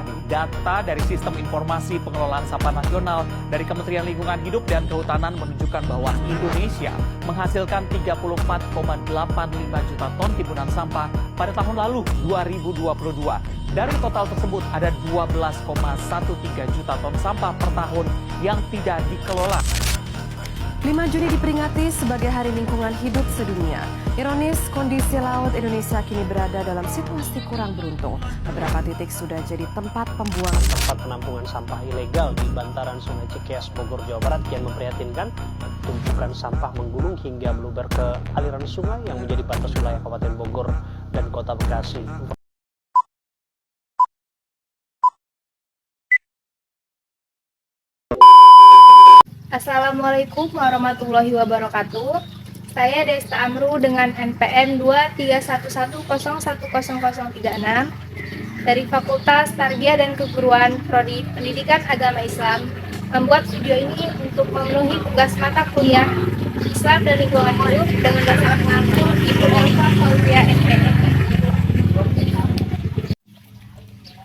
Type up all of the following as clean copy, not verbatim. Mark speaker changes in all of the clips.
Speaker 1: nih, data dari Sistem Informasi Pengelolaan Sampah Nasional dari Kementerian Lingkungan Hidup dan Kehutanan menunjukkan bahwa Indonesia menghasilkan 34,85 juta ton timbunan sampah pada tahun lalu 2022. Dari total tersebut ada 12,13 juta ton sampah per tahun yang tidak dikelola.
Speaker 2: 5 Juni diperingati sebagai Hari Lingkungan Hidup Sedunia. Ironis, kondisi laut Indonesia kini berada dalam situasi kurang beruntung. Beberapa titik sudah jadi tempat pembuangan.
Speaker 3: Tempat penampungan sampah ilegal di bantaran Sungai Cikeas, Bogor, Jawa Barat kian memprihatinkan. Tumpukan sampah menggulung hingga meluber ke aliran sungai yang menjadi batas wilayah Kabupaten Bogor dan Kota Bekasi.
Speaker 4: Assalamualaikum warahmatullahi wabarakatuh. Saya Desta Amru dengan NPM 231101036 dari Fakultas Tarbiyah dan Keguruan Prodi Pendidikan Agama Islam membuat video ini untuk memenuhi tugas mata kuliah Islam dan Lingkungan Hidup dengan dasar pengantar Ibu Elva Fauzia MPM.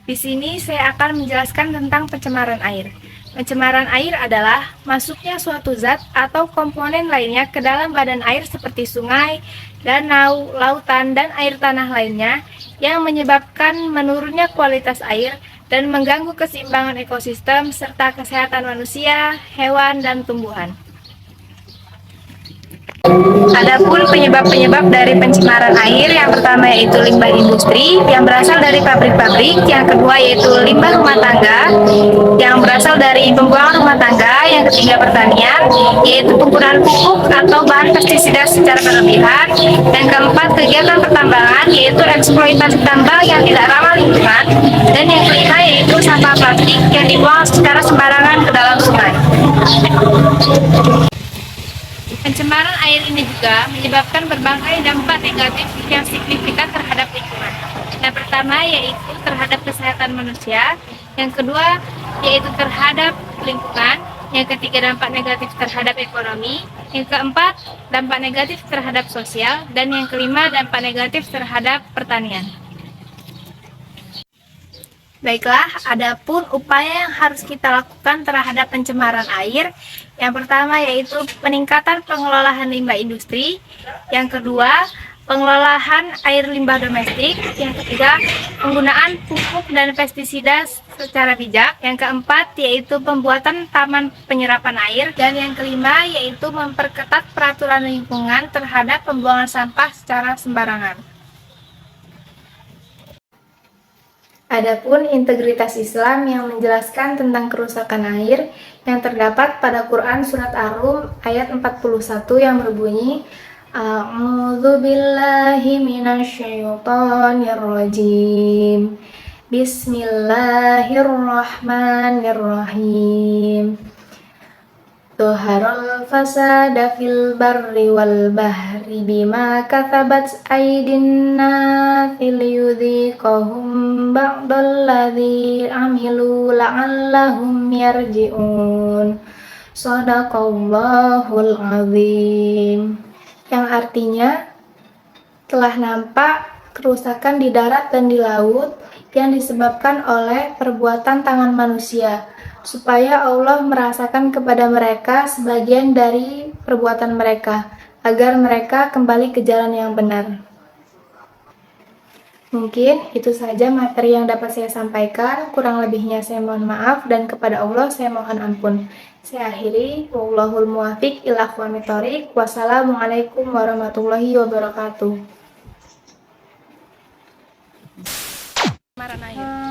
Speaker 4: Di sini saya akan menjelaskan tentang pencemaran air. Pencemaran air adalah masuknya suatu zat atau komponen lainnya ke dalam badan air seperti sungai, danau, lautan, dan air tanah lainnya yang menyebabkan menurunnya kualitas air dan mengganggu keseimbangan ekosistem serta kesehatan manusia, hewan, dan tumbuhan. Adapun penyebab-penyebab dari pencemaran air, yang pertama yaitu limbah industri yang berasal dari pabrik-pabrik, yang kedua yaitu limbah rumah tangga yang berasal dari pembuangan rumah tangga, yang ketiga pertanian yaitu penggunaan pupuk atau bahan pestisida secara berlebihan, dan keempat kegiatan pertambangan yaitu eksploitasi tambang yang tidak ramah lingkungan, dan yang kelima yaitu sampah plastik yang dibuang secara sembarangan ke dalam sungai. Pencemaran air ini juga menyebabkan berbagai dampak negatif yang signifikan terhadap lingkungan. Yang pertama yaitu terhadap kesehatan manusia, yang kedua yaitu terhadap lingkungan, yang ketiga dampak negatif terhadap ekonomi, yang keempat dampak negatif terhadap sosial, dan yang kelima dampak negatif terhadap pertanian. Baiklah, adapun upaya yang harus kita lakukan terhadap pencemaran air, yang pertama yaitu peningkatan pengelolaan limbah industri, yang kedua pengelolaan air limbah domestik, yang ketiga penggunaan pupuk dan pestisida secara bijak, yang keempat yaitu pembuatan taman penyerapan air, dan yang kelima yaitu memperketat peraturan lingkungan terhadap pembuangan sampah secara sembarangan. Adapun integritas Islam yang menjelaskan tentang kerusakan air yang terdapat pada Quran Surat Ar-Rum ayat 41 yang berbunyi A'udzu billahi minasyaitonir rajim. Bismillahirrahmanirrahim. Tuharul fasada fil barri wal bahri bima katabat aydin nasi liyudhiqahum ba'dalladzi amilu la'allahum yarji'un. Shadaqallahul azim. Yang artinya, telah nampak kerusakan di darat dan di laut yang disebabkan oleh perbuatan tangan manusia, supaya Allah merasakan kepada mereka sebagian dari perbuatan mereka, agar mereka kembali ke jalan yang benar. Mungkin itu saja materi yang dapat saya sampaikan, kurang lebihnya saya mohon maaf, dan kepada Allah saya mohon ampun. Saya akhiri, wallahul muwaffiq ila aqwamit thoriq. Wassalamualaikum warahmatullahi wabarakatuh. Pencemaran air.